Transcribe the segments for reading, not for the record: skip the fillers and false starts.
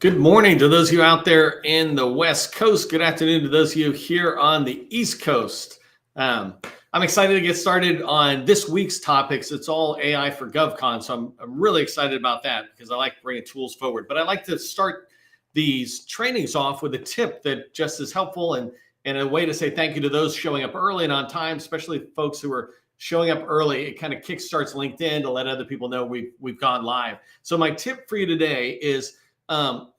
Good morning to those of you out there in the West Coast. Good afternoon to those of you here on the East Coast. I'm excited to get started on this week's topics. It's all AI for GovCon, so I'm really excited about that because I like bringing tools forward. But I like to start these trainings off with a tip that just is helpful and a way to say thank you to those showing up early and on time, especially folks who are showing up early. It kind of kickstarts LinkedIn to let other people know we've gone live. So my tip for you today is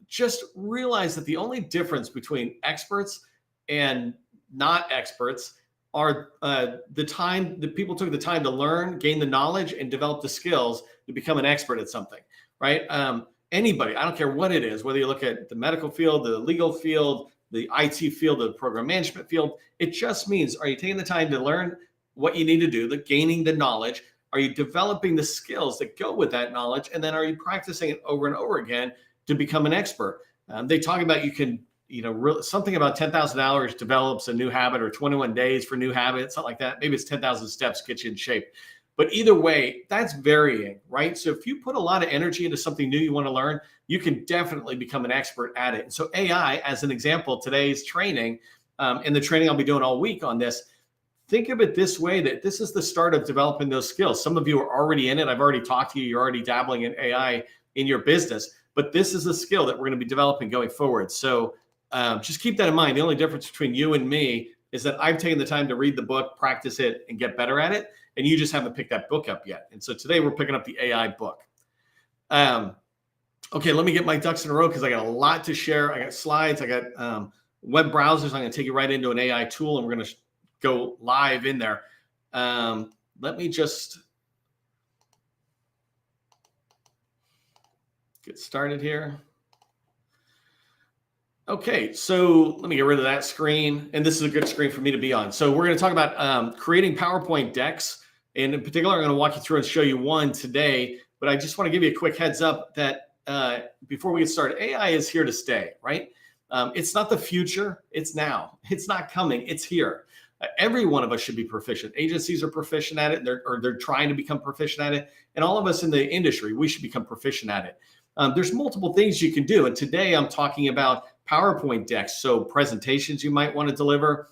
just realize that the only difference between experts and not experts are the time that people took the time to learn, gain the knowledge, and develop the skills to become an expert at something, right? Anybody, I don't care what it is, whether you look at the medical field, the legal field, the IT field, the program management field, it just means, are you taking the time to learn what you need to do, gaining the knowledge? Are you developing the skills that go with that knowledge? And then are you practicing it over and over again to become an expert? They talk about you can, something about 10,000 hours develops a new habit, or 21 days for new habits, something like that. Maybe it's 10,000 steps get you in shape. But either way, that's varying, right? So if you put a lot of energy into something new you want to learn, you can definitely become an expert at it. And so AI, as an example, today's training, and the training I'll be doing all week on this, think of it this way, that this is the start of developing those skills. Some of you are already in it. I've already talked to you. You're already dabbling in AI in your business. But this is a skill that we're going to be developing going forward. So just keep that in mind. The only difference between you and me is that I've taken the time to read the book, practice it, and get better at it. And you just haven't picked that book up yet. And so today we're picking up the AI book. Okay, let me get my ducks in a row because I got a lot to share. I got slides. I got web browsers. I'm going to take you right into an AI tool, and we're going to go live in there. Let me just get started here. Okay, so let me get rid of that screen. And this is a good screen for me to be on. So we're going to talk about creating PowerPoint decks. And in particular, I'm going to walk you through and show you one today. But I just want to give you a quick heads up that before we get started, AI is here to stay, right? It's not the future. It's now. It's not coming. It's here. Every one of us should be proficient. Agencies are proficient at it, they're trying to become proficient at it. And all of us in the industry, we should become proficient at it. There's multiple things you can do. And today I'm talking about PowerPoint decks. So presentations you might want to deliver,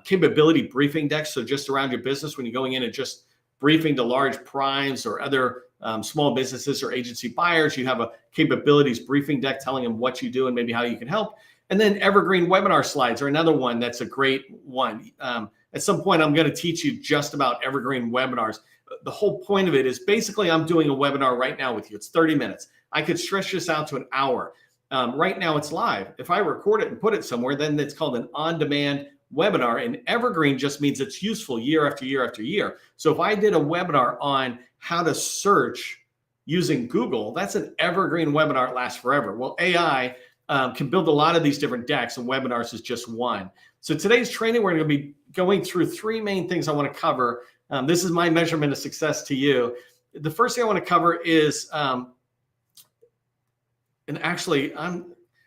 capability briefing decks. So just around your business, when you're going in and just briefing to large primes or other small businesses or agency buyers, you have a capabilities briefing deck telling them what you do and maybe how you can help. And then evergreen webinar slides are another one that's a great one. At some point, I'm going to teach you just about evergreen webinars. The whole point of it is basically I'm doing a webinar right now with you. It's 30 minutes. I could stretch this out to an hour. Right now it's live. If I record it and put it somewhere, then it's called an on-demand webinar. And evergreen just means it's useful year after year after year. So if I did a webinar on how to search using Google, that's an evergreen webinar. It lasts forever. Well, AI can build a lot of these different decks, and webinars is just one. So today's training, we're going to be going through three main things I want to cover. This is my measurement of success to you. The first thing I want to cover is, and actually,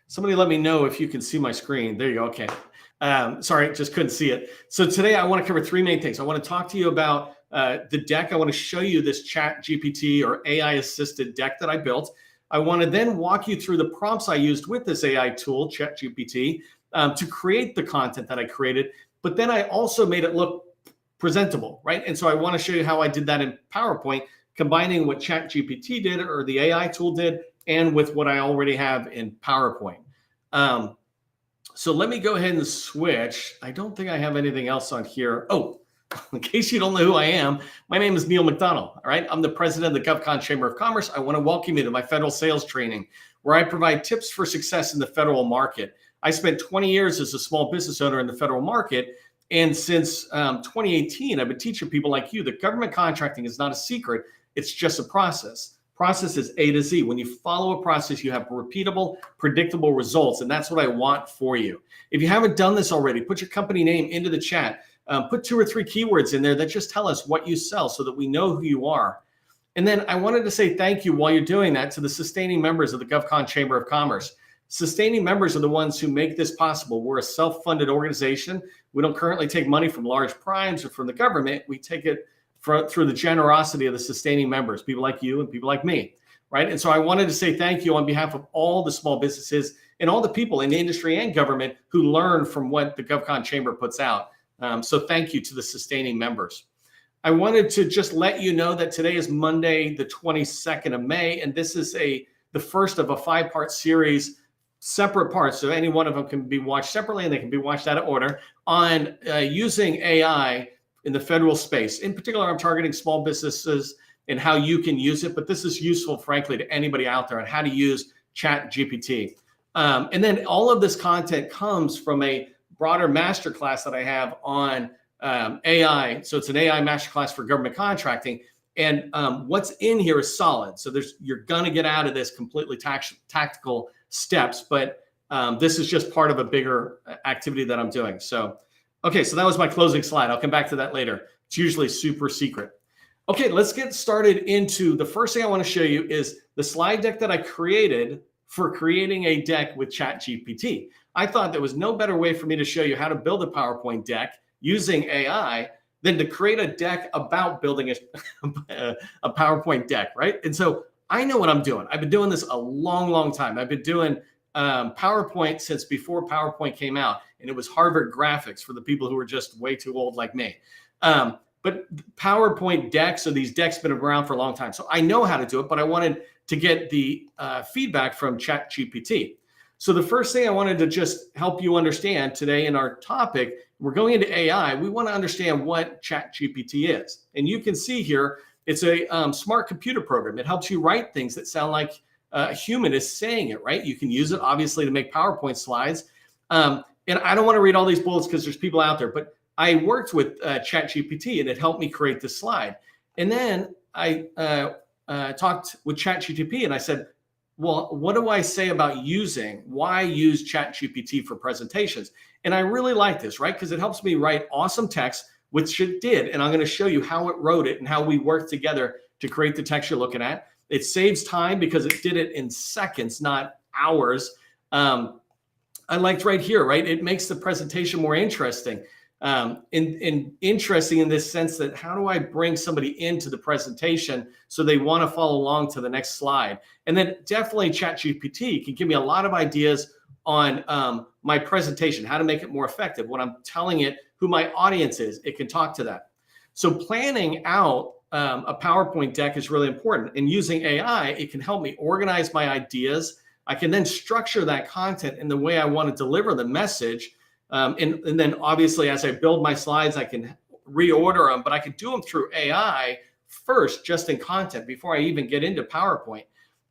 somebody let me know if you can see my screen. There you go. Okay. Sorry, just couldn't see it. So today I want to cover three main things. I want to talk to you about the deck. I want to show you this ChatGPT or AI assisted deck that I built. I want to then walk you through the prompts I used with this AI tool, ChatGPT, to create the content that I created. But then I also made it look presentable, right? And so I want to show you how I did that in PowerPoint, combining what ChatGPT did or the AI tool did and with what I already have in PowerPoint. So let me go ahead and switch. I don't think I have anything else on here. Oh, in case you don't know who I am, my name is Neil McDonald. All right. I'm the president of the GovCon Chamber of Commerce. I want to welcome you to my federal sales training, where I provide tips for success in the federal market. I spent 20 years as a small business owner in the federal market. And since 2018, I've been teaching people like you that government contracting is not a secret. It's just a process. Process is A to Z. When you follow a process, you have repeatable, predictable results. And that's what I want for you. If you haven't done this already, put your company name into the chat. Put 2 or 3 keywords in there that just tell us what you sell so that we know who you are. And then I wanted to say thank you while you're doing that to the sustaining members of the GovCon Chamber of Commerce. Sustaining members are the ones who make this possible. We're a self-funded organization. We don't currently take money from large primes or from the government. We take it through the generosity of the sustaining members, people like you and people like me. right? And so I wanted to say thank you on behalf of all the small businesses and all the people in the industry and government who learn from what the GovCon Chamber puts out. So thank you to the sustaining members. I wanted to just let you know that today is Monday, the 22nd of May, and this is the first of a 5-part series, separate parts. So any one of them can be watched separately and they can be watched out of order on using AI in the federal space. In particular, I'm targeting small businesses and how you can use it, but this is useful, frankly, to anybody out there on how to use ChatGPT. And then all of this content comes from a broader masterclass that I have on AI. So it's an AI masterclass for government contracting. And what's in here is solid. So you're going to get out of this completely tactical steps, but this is just part of a bigger activity that I'm doing. So, okay, so that was my closing slide. I'll come back to that later. It's usually super secret. Okay, let's get started into the first thing I want to show you is the slide deck that I created for creating a deck with ChatGPT. I thought there was no better way for me to show you how to build a PowerPoint deck using AI than to create a deck about building a PowerPoint deck, right? And so I know what I'm doing. I've been doing this a long, long time. I've been doing PowerPoint since before PowerPoint came out, and it was Harvard graphics for the people who are just way too old like me. But PowerPoint decks, so these decks have been around for a long time. So I know how to do it, but I wanted to get the feedback from ChatGPT. So the first thing I wanted to just help you understand today in our topic, we're going into AI. We want to understand what ChatGPT is. And you can see here, it's a smart computer program. It helps you write things that sound like a human is saying it, right? You can use it, obviously, to make PowerPoint slides. And I don't want to read all these bullets because there's people out there, but I worked with ChatGPT and it helped me create this slide. And then I talked with ChatGPT and I said, well, what do I say about why use ChatGPT for presentations? And I really like this, right? Because it helps me write awesome text, which it did. And I'm going to show you how it wrote it and how we worked together to create the text you're looking at. It saves time because it did it in seconds, not hours. I liked right here, right? It makes the presentation more interesting. Interesting in this sense that how do I bring somebody into the presentation so they want to follow along to the next slide? And then definitely ChatGPT can give me a lot of ideas on my presentation, how to make it more effective. When I'm telling it who my audience is, it can talk to that. So planning out a PowerPoint deck is really important. And using AI, it can help me organize my ideas. I can then structure that content in the way I want to deliver the message. And then obviously, as I build my slides, I can reorder them, but I can do them through AI first, just in content before I even get into PowerPoint.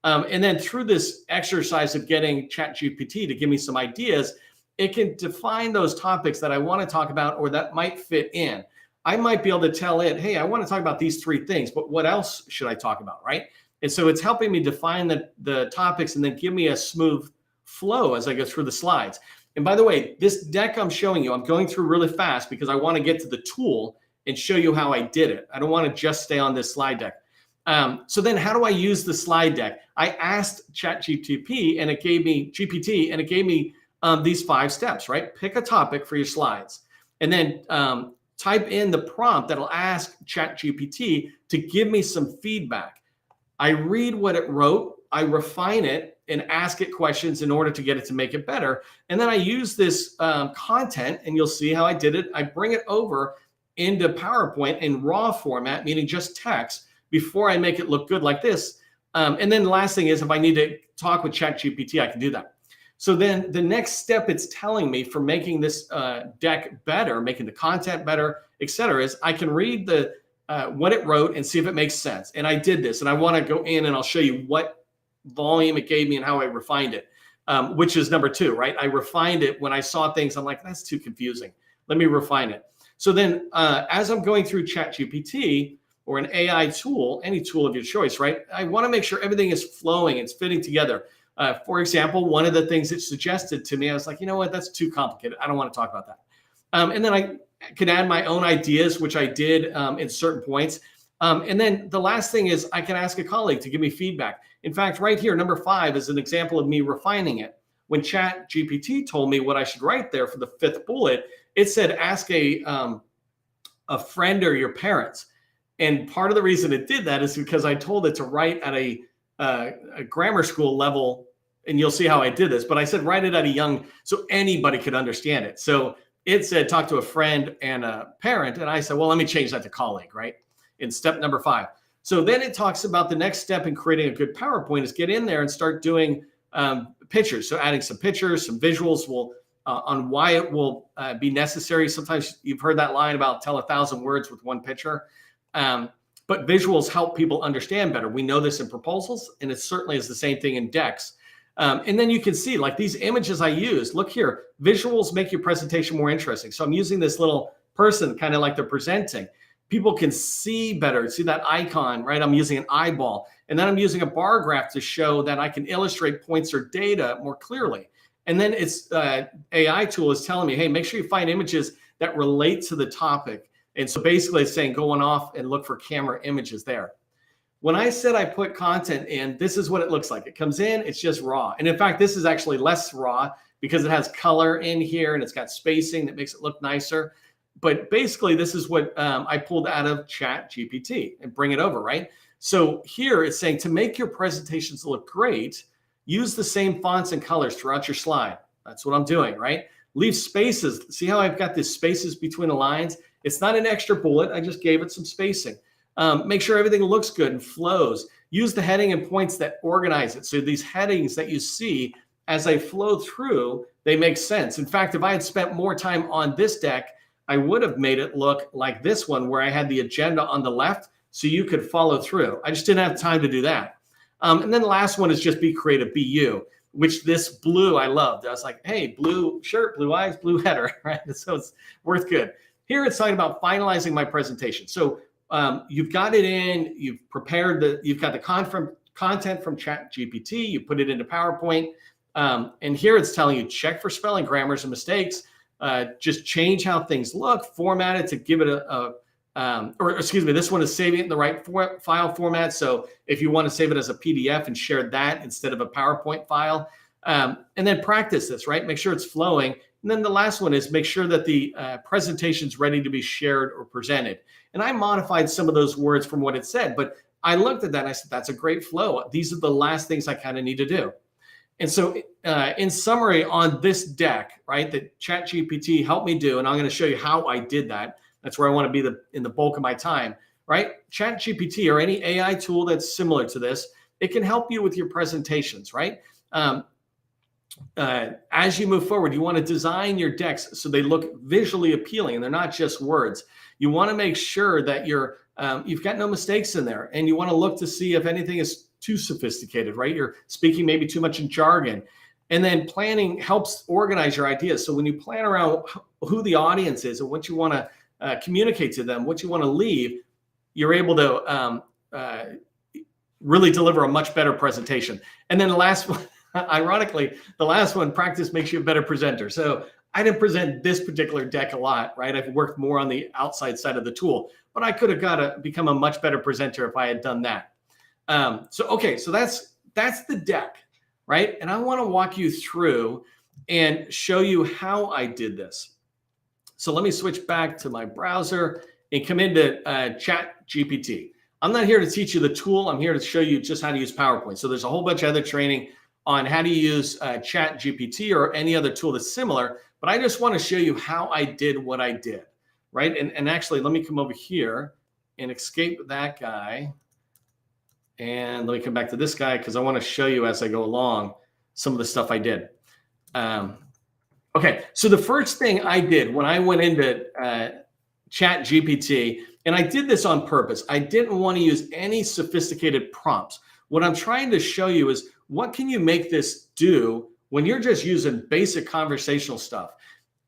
And then through this exercise of getting ChatGPT to give me some ideas, it can define those topics that I want to talk about or that might fit in. I might be able to tell it, hey, I want to talk about these 3 things, but what else should I talk about, right? And so it's helping me define the topics and then give me a smooth flow as I go through the slides. And by the way, this deck I'm showing you, I'm going through really fast because I want to get to the tool and show you how I did it. I don't want to just stay on this slide deck. So then how do I use the slide deck? I asked ChatGPT and it gave me these 5 steps, right? Pick a topic for your slides and then type in the prompt that'll ask ChatGPT to give me some feedback. I read what it wrote, I refine it and ask it questions in order to get it to make it better. And then I use this content and you'll see how I did it. I bring it over into PowerPoint in raw format, meaning just text, before I make it look good like this. And then the last thing is if I need to talk with ChatGPT, I can do that. So then the next step it's telling me for making this deck better, making the content better, et cetera, is I can read what it wrote and see if it makes sense. And I did this and I want to go in and I'll show you what volume it gave me and how I refined it, which is number 2, right? I refined it when I saw things. I'm like, that's too confusing. Let me refine it. So then as I'm going through ChatGPT or an AI tool, any tool of your choice, right? I want to make sure everything is flowing, it's fitting together. For example, one of the things it suggested to me, I was like, you know what, that's too complicated. I don't want to talk about that. And then I could add my own ideas, which I did in certain points. And then the last thing is I can ask a colleague to give me feedback. In fact, right here, number 5 is an example of me refining it. When ChatGPT told me what I should write there for the 5th bullet, it said, ask a friend or your parents. And part of the reason it did that is because I told it to write at a a grammar school level, and you'll see how I did this, but I said write it at a young, so anybody could understand it. So it said talk to a friend and a parent, and I said, well, let me change that to colleague, right? In step number 5. So then it talks about the next step in creating a good PowerPoint is get in there and start doing pictures. So adding some pictures, some visuals will on why it will be necessary. Sometimes you've heard that line about tell 1,000 words with one picture. But visuals help people understand better. We know this in proposals, and it certainly is the same thing in decks. And then you can see like these images I use. Look here, visuals make your presentation more interesting. So I'm using this little person kind of like they're presenting. People can see better, see that icon, right? I'm using an eyeball. And then I'm using a bar graph to show that I can illustrate points or data more clearly. And then it's AI tool is telling me, hey, make sure you find images that relate to the topic. And so basically it's saying going off and look for camera images there. When I said I put content in, this is what it looks like. It comes in, it's just raw. And in fact, this is actually less raw because it has color in here and it's got spacing that makes it look nicer. But basically, this is what I pulled out of ChatGPT and bring it over, right? So here it's saying to make your presentations look great, use the same fonts and colors throughout your slide. That's what I'm doing, right? Leave spaces. See how I've got these spaces between the lines? It's not an extra bullet. I just gave it some spacing. Make sure everything looks good and flows. Use the heading and points that organize it. So these headings that you see as I flow through, they make sense. In fact, if I had spent more time on this deck, I would have made it look like this one where I had the agenda on the left so you could follow through. I just didn't have time to do that. And then the last one is just be creative, be you, which this blue I loved. I was like, hey, blue shirt, blue eyes, blue header, right? So it's worth good. Here it's talking about finalizing my presentation. So you've got it in, you've prepared you've got the content from ChatGPT, you put it into PowerPoint. And here it's telling you check for spelling, grammars, and mistakes. Just change how things look, format it to give it this one is saving it in the right file format. So if you want to save it as a PDF and share that instead of a PowerPoint file, and then practice this, right? Make sure it's flowing. And then the last one is make sure that the presentation's ready to be shared or presented. And I modified some of those words from what it said, but I looked at that and I said, that's a great flow. These are the last things I kind of need to do. And so in summary on this deck, right, that ChatGPT helped me do, and I'm going to show you how I did that. That's where I want to be in the bulk of my time, right? ChatGPT or any AI tool that's similar to this, it can help you with your presentations, right? As you move forward, you want to design your decks so they look visually appealing and they're not just words. You want to make sure that you've got no mistakes in there, and you want to look to see if anything is too sophisticated, right? You're speaking maybe too much in jargon. And then planning helps organize your ideas. So when you plan around who the audience is and what you want to communicate to them, what you want to leave, you're able to really deliver a much better presentation. And then the last one, ironically, the last one, practice makes you a better presenter. So I didn't present this particular deck a lot, right? I've worked more on the outside side of the tool, but I could have become a much better presenter if I had done that. So that's the deck, right? And I want to walk you through and show you how I did this. So let me switch back to my browser and come into ChatGPT. I'm not here to teach you the tool. I'm here to show you just how to use PowerPoint. So there's a whole bunch of other training on how to use ChatGPT or any other tool that's similar, but I just want to show you how I did what I did, right? And actually, let me come over here and escape that guy. And let me come back to this guy because I want to show you as I go along some of the stuff I did. Okay, so the first thing I did when I went into ChatGPT, and I did this on purpose, I didn't want to use any sophisticated prompts. What I'm trying to show you is what can you make this do when you're just using basic conversational stuff?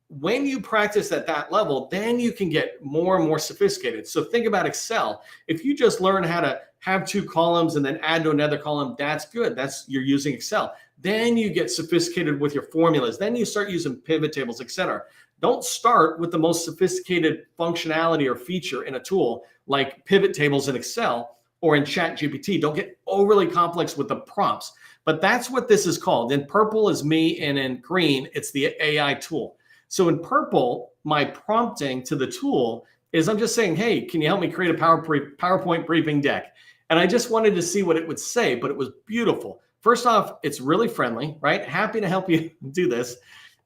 When you practice at that level, then you can get more and more sophisticated. So think about Excel. If you just learn how to have two columns and then add to another column, that's good. You're using Excel. Then you get sophisticated with your formulas. Then you start using pivot tables, etc. Don't start with the most sophisticated functionality or feature in a tool like pivot tables in Excel or in ChatGPT. Don't get overly complex with the prompts. But that's what this is called. In purple is me, and in green, it's the AI tool. So in purple, my prompting to the tool is I'm just saying, hey, can you help me create a PowerPoint briefing deck? And I just wanted to see what it would say, but it was beautiful. First off, it's really friendly, right? Happy to help you do this.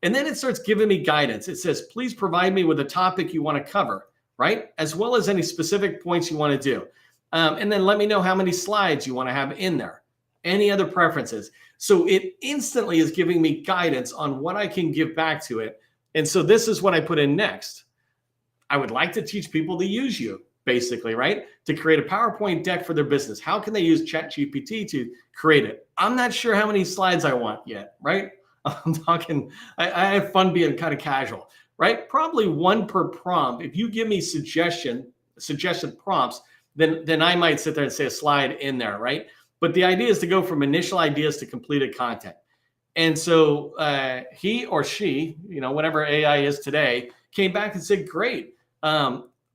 And then it starts giving me guidance. It says, please provide me with a topic you want to cover, right? As well as any specific points you want to do. And then let me know how many slides you want to have in there. Any other preferences. So it instantly is giving me guidance on what I can give back to it. And so this is what I put in next. I would like to teach people to use you, basically, right? To create a PowerPoint deck for their business. How can they use ChatGPT to create it? I'm not sure how many slides I want yet, right? I'm talking, I have fun being kind of casual, right? Probably one per prompt. If you give me suggested prompts, then I might sit there and say a slide in there, right? But the idea is to go from initial ideas to completed content. And so he or she, whatever AI is today, came back and said, great.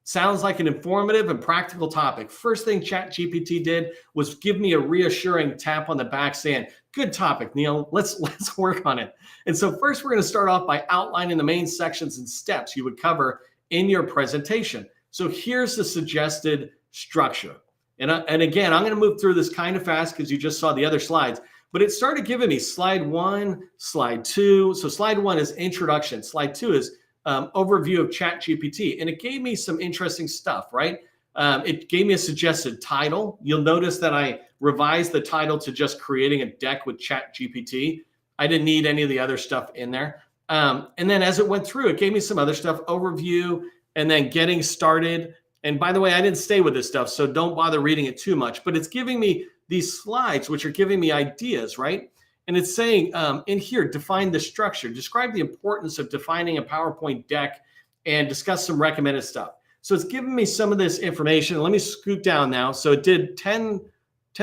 Sounds like an informative and practical topic. First thing ChatGPT did was give me a reassuring tap on the back saying, good topic, Neil, let's work on it. And so first we're going to start off by outlining the main sections and steps you would cover in your presentation. So here's the suggested structure. And again, I'm going to move through this kind of fast because you just saw the other slides, but it started giving me slide 1, slide 2. So slide 1 is introduction. Slide 2 is overview of ChatGPT. And it gave me some interesting stuff, right? It gave me a suggested title. You'll notice that I revised the title to just creating a deck with ChatGPT. I didn't need any of the other stuff in there. And then as it went through, it gave me some other stuff, overview, and then getting started. And by the way, I didn't stay with this stuff, so don't bother reading it too much. But it's giving me these slides, which are giving me ideas, right? And it's saying in here, define the structure. Describe the importance of defining a PowerPoint deck and discuss some recommended stuff. So it's giving me some of this information. Let me scoot down now. So it did 10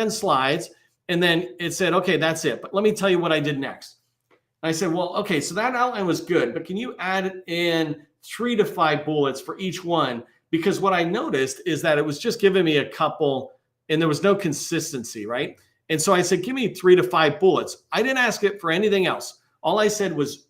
slides, and then it said, okay, that's it. But let me tell you what I did next. And I said, well, okay, so that outline was good, but can you add in 3 to 5 bullets for each one? Because what I noticed is that it was just giving me a couple and there was no consistency, right? And so I said, give me 3 to 5 bullets. I didn't ask it for anything else. All I said was,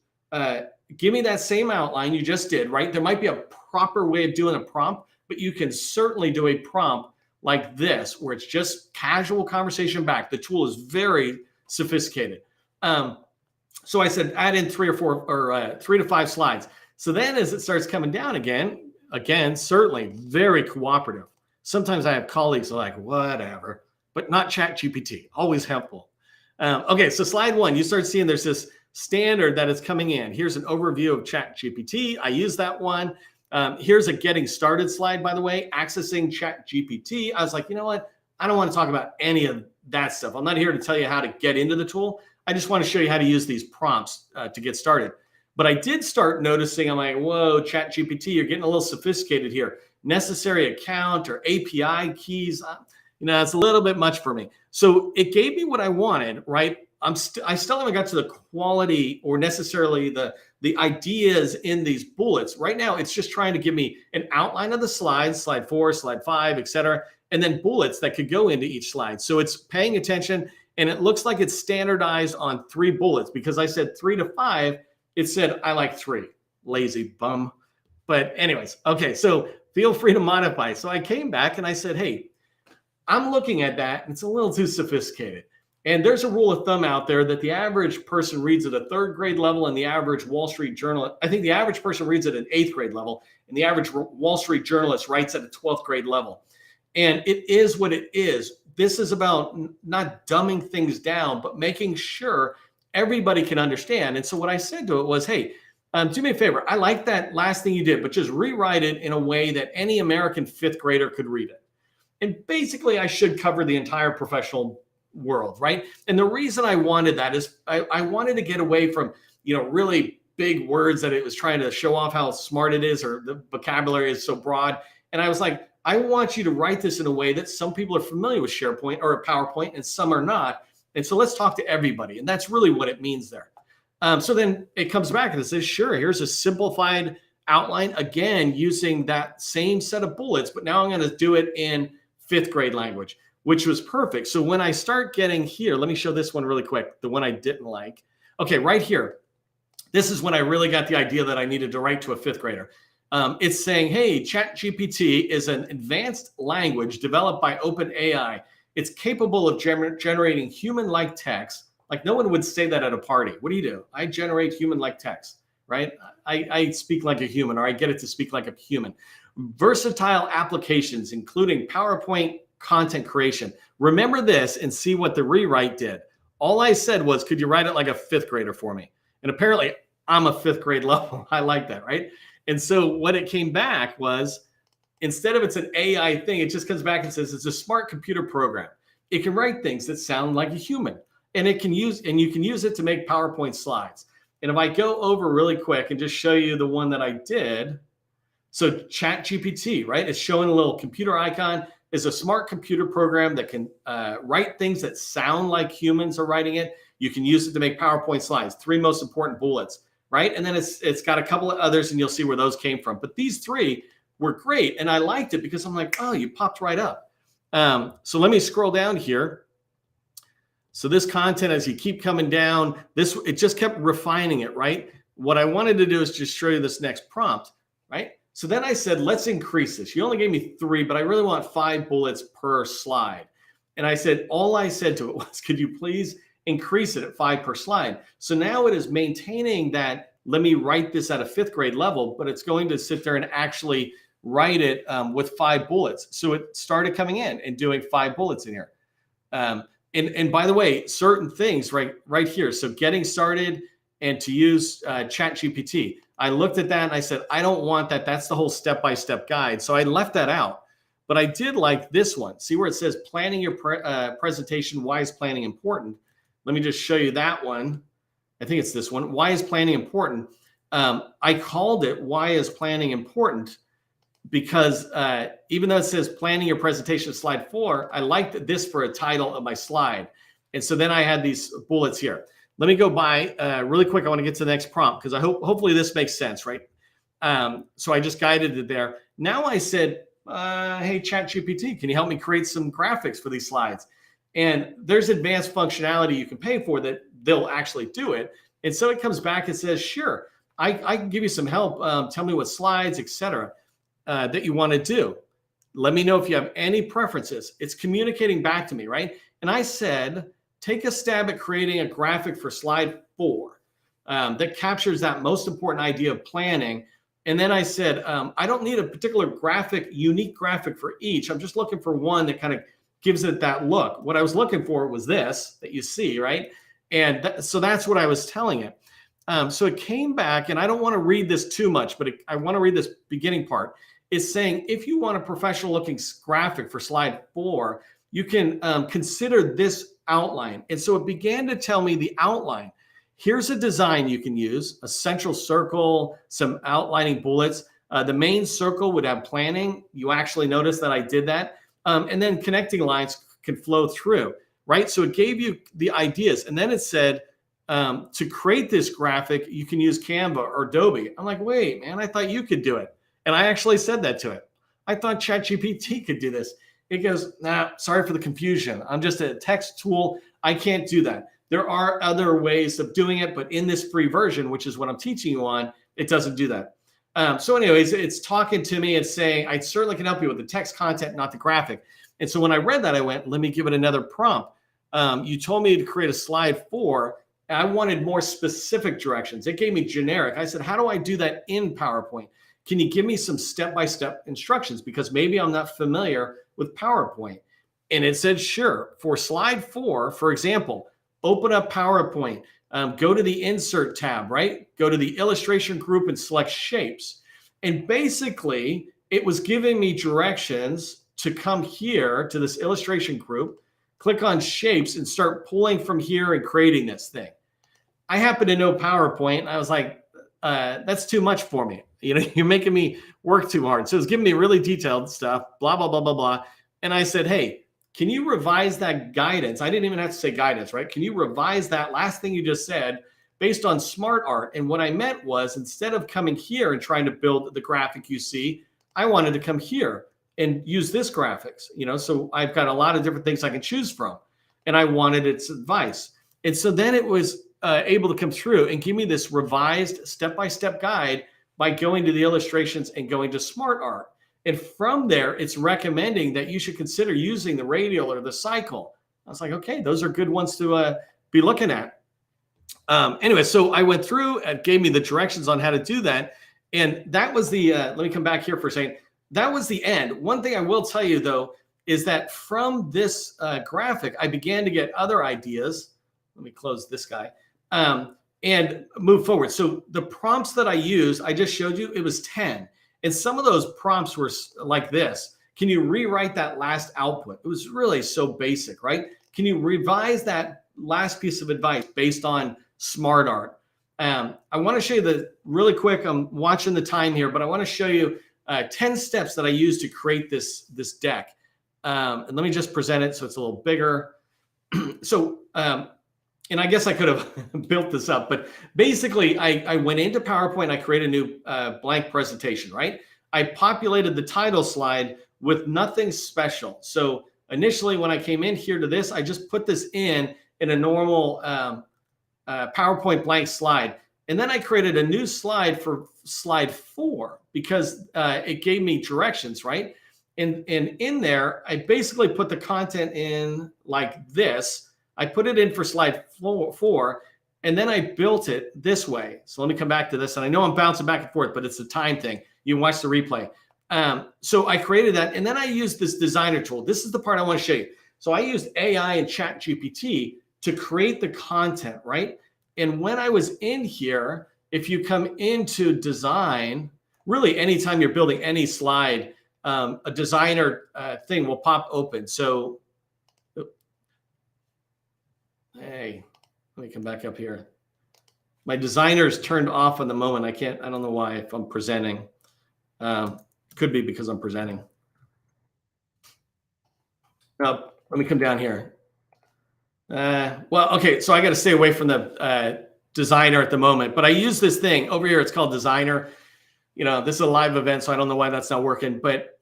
give me that same outline you just did, right? There might be a proper way of doing a prompt, but you can certainly do a prompt like this, where it's just casual conversation back. The tool is very sophisticated. So I said, add in 3 to 5 slides. So then as it starts coming down again, certainly very cooperative. Sometimes I have colleagues who are like, whatever, but not ChatGPT, always helpful. Okay, so slide 1, you start seeing there's this standard that is coming in. Here's an overview of ChatGPT. I use that one. Here's a getting started slide, by the way, accessing ChatGPT. I was like, you know what? I don't want to talk about any of that stuff. I'm not here to tell you how to get into the tool. I just want to show you how to use these prompts to get started. But I did start noticing, I'm like, whoa, ChatGPT, you're getting a little sophisticated here. Necessary account or API keys, it's a little bit much for me. So it gave me what I wanted, right? I still haven't got to the quality or necessarily the ideas in these bullets. Right now, it's just trying to give me an outline of the slides, slide 4, slide 5, et cetera, and then bullets that could go into each slide. So it's paying attention, and it looks like it's standardized on 3 bullets because I said 3 to 5. It said, I like 3. Lazy bum. But anyways, okay, so feel free to modify. So I came back and I said, hey, I'm looking at that, and it's a little too sophisticated. And there's a rule of thumb out there that the average person reads at a 3rd grade level, and the average Wall Street journalist, I think the average person reads at an 8th grade level, and the average Wall Street journalist writes at a 12th grade level. And it is what it is. This is about not dumbing things down, but making sure everybody can understand. And so what I said to it was, hey, do me a favor. I like that last thing you did, but just rewrite it in a way that any American 5th grader could read it. And basically, I should cover the entire professional world, right? And the reason I wanted that is I wanted to get away from, really big words that it was trying to show off how smart it is, or the vocabulary is so broad. And I was like, I want you to write this in a way that some people are familiar with SharePoint or PowerPoint and some are not. And so let's talk to everybody. And that's really what it means there. So then it comes back and it says, sure, here's a simplified outline, again, using that same set of bullets, but now I'm going to do it in 5th grade language, which was perfect. So when I start getting here, let me show this one really quick, the one I didn't like. Okay, right here. This is when I really got the idea that I needed to write to a 5th grader. It's saying, hey, ChatGPT is an advanced language developed by OpenAI. It's capable of generating human-like text. Like no one would say that at a party. What do? I generate human-like text, right? I speak like a human, or I get it to speak like a human. Versatile applications, including PowerPoint content creation. Remember this and see what the rewrite did. All I said was, could you write it like a fifth grader for me? And apparently I'm a fifth grade level. I like that, right? And so what it came back was, instead of it's an AI thing, it just comes back and says it's a smart computer program. It can write things that sound like a human, and you can use it to make PowerPoint slides. And if I go over really quick and just show you the one that I did, so ChatGPT, right? It's showing a little computer icon. Is a smart computer program that can write things that sound like humans are writing it. You can use it to make PowerPoint slides. 3 most important bullets, right? And then it's got a couple of others, and you'll see where those came from. But these 3 were great, and I liked it because I'm like, oh, you popped right up. So let me scroll down here. So this content, as you keep coming down, it just kept refining it, right? What I wanted to do is just show you this next prompt, right? So then I said, let's increase this. You only gave me 3, but I really want 5 bullets per slide. And I said, all I said to it was, could you please increase it at 5 per slide? So now it is maintaining that, let me write this at a 5th grade level, but it's going to sit there and actually write it with 5 bullets. So it started coming in and doing 5 bullets in here. And by the way, certain things right here. So getting started and to use ChatGPT. I looked at that and I said, I don't want that. That's the whole step-by-step guide. So I left that out. But I did like this one. See where it says planning your presentation. Why is planning important? Let me just show you that one. I think it's this one. Why is planning important? I called it why is planning important because even though it says planning your presentation slide 4, I liked this for a title of my slide. And so then I had these bullets here. Let me go by really quick. I want to get to the next prompt because hopefully this makes sense, right? So I just guided it there. Now I said, hey, ChatGPT, can you help me create some graphics for these slides? And there's advanced functionality you can pay for that they'll actually do it. And so it comes back and says, sure, I can give you some help. Tell me what slides, etc., that you want to do. Let me know if you have any preferences. It's communicating back to me, right? And I said, take a stab at creating a graphic for slide 4 that captures that most important idea of planning. And then I said, I don't need a particular unique graphic for each. I'm just looking for one that kind of gives it that look. What I was looking for was this that you see, right? And so that's what I was telling it. So it came back, and I don't want to read this too much, but I want to read this beginning part. It's saying, if you want a professional looking graphic for slide 4, you can consider this outline. And so it began to tell me the outline. Here's a design you can use, a central circle, some outlining bullets. The main circle would have planning. You actually notice that I did that. And then connecting lines can flow through, right? So it gave you the ideas. And then it said, to create this graphic, you can use Canva or Adobe. I'm like, wait, man, I thought you could do it. And I actually said that to it. I thought ChatGPT could do this. It goes, nah, sorry for the confusion. I'm just a text tool. I can't do that. There are other ways of doing it, but in this free version, which is what I'm teaching you on, it doesn't do that. So anyways, it's talking to me and saying, I certainly can help you with the text content, not the graphic. And so when I read that, I went, let me give it another prompt. You told me to create a slide 4. I wanted more specific directions. It gave me generic. I said, how do I do that in PowerPoint? Can you give me some step-by-step instructions? Because maybe I'm not familiar with PowerPoint. And it said, sure. For slide 4, for example, open up PowerPoint, go to the insert tab, right? Go to the illustration group and select shapes. And basically, it was giving me directions to come here to this illustration group, click on shapes and start pulling from here and creating this thing. I happen to know PowerPoint. And I was like, that's too much for me. You know, you're making me work too hard. So it's giving me really detailed stuff, blah, blah, blah, blah, blah. And I said, hey, can you revise that guidance? I didn't even have to say guidance, right? Can you revise that last thing you just said based on smart art? And what I meant was, instead of coming here and trying to build the graphic you see, I wanted to come here and use this graphics, you know, so I've got a lot of different things I can choose from. And I wanted its advice. And so then it was able to come through and give me this revised step-by-step guide by going to the illustrations and going to smart art. And from there, it's recommending that you should consider using the radial or the cycle. I was like, okay, those are good ones to be looking at. Anyway, so I went through and gave me the directions on how to do that. And that was the, let me come back here for a second. That was the end. One thing I will tell you though, is that from this graphic, I began to get other ideas. Let me close this guy and move forward. So the prompts that I used, I just showed you, it was 10. And some of those prompts were like this. Can you rewrite that last output? It was really so basic, right? Can you revise that last piece of advice based on smart art? I want to show you the really quick, I'm watching the time here, but I want to show you 10 steps that I used to create this deck. And let me just present it so it's a little bigger. So, and I guess I could have built this up, but basically I went into PowerPoint, I created a new blank presentation, right? I populated the title slide with nothing special. So initially when I came in here to this, I just put this in a normal PowerPoint blank slide. And then I created a new slide for slide 4 because it gave me directions, right? And in there, I basically put the content in like this. I put it in for slide 4, and then I built it this way. So let me come back to this. And I know I'm bouncing back and forth, but it's a time thing. You can watch the replay. So I created that, and then I used this designer tool. This is the part I want to show you. So I used AI and ChatGPT to create the content, right? And when I was in here, if you come into design, really anytime you're building any slide, a designer thing will pop open. So, hey, let me come back up here. My designer is turned off on the moment. I don't know why if I'm presenting. Could be because I'm presenting. Now, let me come down here. Well, okay, so I got to stay away from the designer at the moment, but I use this thing over here. It's called designer. You know, this is a live event, so I don't know why that's not working. But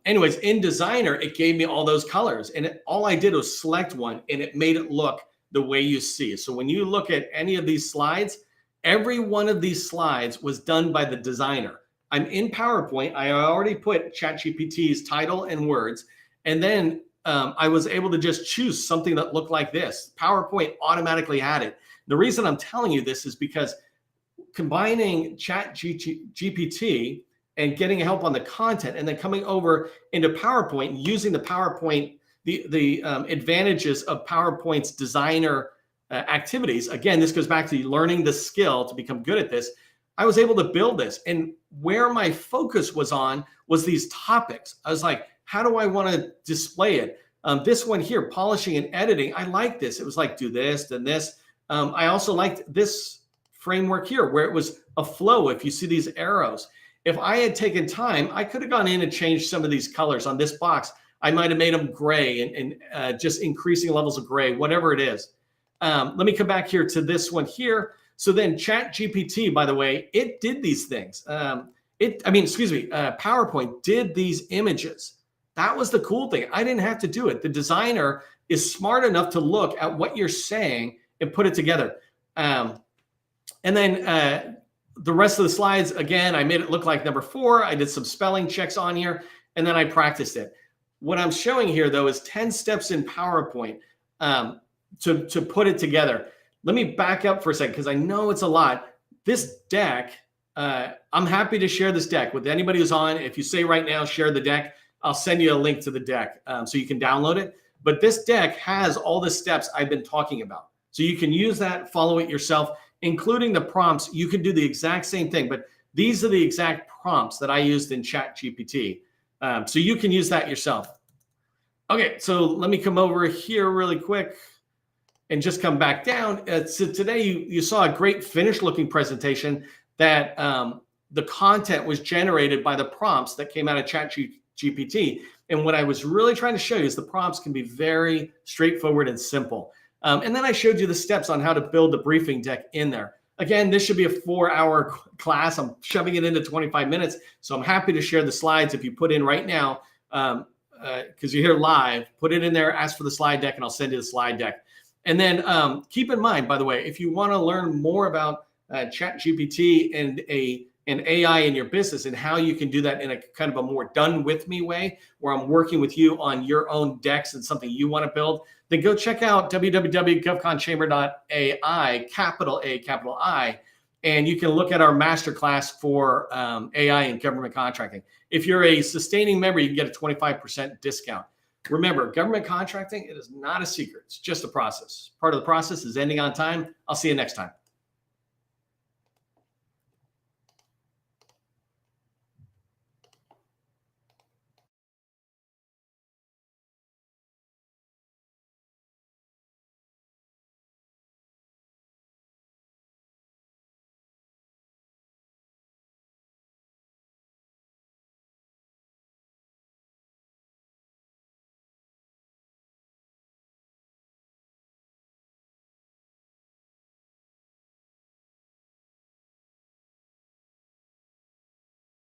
anyways, in designer, it gave me all those colors, and all I did was select one, and it made it look the way you see it. So when you look at any of these slides, every one of these slides was done by the designer. I'm in PowerPoint. I already put ChatGPT's title and words, and then I was able to just choose something that looked like this. PowerPoint automatically had it. The reason I'm telling you this is because combining ChatGPT and getting help on the content, and then coming over into PowerPoint and using the PowerPoint, the advantages of PowerPoint's designer activities. Again, this goes back to learning the skill to become good at this. I was able to build this, and where my focus was on was these topics. I was like, how do I want to display it? This one here, polishing and editing, I like this. It was like, do this, then this. I also liked this framework here where it was a flow. If you see these arrows, if I had taken time, I could have gone in and changed some of these colors on this box. I might have made them gray and just increasing levels of gray, whatever it is. Let me come back here to this one here. So then ChatGPT, by the way, it did these things. PowerPoint did these images. That was the cool thing. I didn't have to do it. The designer is smart enough to look at what you're saying and put it together. And then the rest of the slides, again, I made it look like number 4. I did some spelling checks on here, and then I practiced it. What I'm showing here, though, is 10 steps in PowerPoint to put it together. Let me back up for a second because I know it's a lot. This deck, I'm happy to share this deck with anybody who's on. If you say right now, share the deck, I'll send you a link to the deck so you can download it. But this deck has all the steps I've been talking about. So you can use that, follow it yourself, including the prompts. You can do the exact same thing, but these are the exact prompts that I used in ChatGPT. So you can use that yourself. Okay, so let me come over here really quick and just come back down. So today you saw a great finished looking presentation that the content was generated by the prompts that came out of ChatGPT. And what I was really trying to show you is the prompts can be very straightforward and simple. And then I showed you the steps on how to build the briefing deck in there. Again, this should be a 4-hour class. I'm shoving it into 25 minutes. So I'm happy to share the slides if you put in right now, because you're here live, put it in there, ask for the slide deck, and I'll send you the slide deck. And then keep in mind, by the way, if you want to learn more about ChatGPT and a and AI in your business and how you can do that in a kind of a more done with me way, where I'm working with you on your own decks and something you want to build, then go check out www.govconchamber.ai, capital A, capital I, and you can look at our masterclass for AI and government contracting. If you're a sustaining member, you can get a 25% discount. Remember, government contracting, it is not a secret. It's just a process. Part of the process is ending on time. I'll see you next time.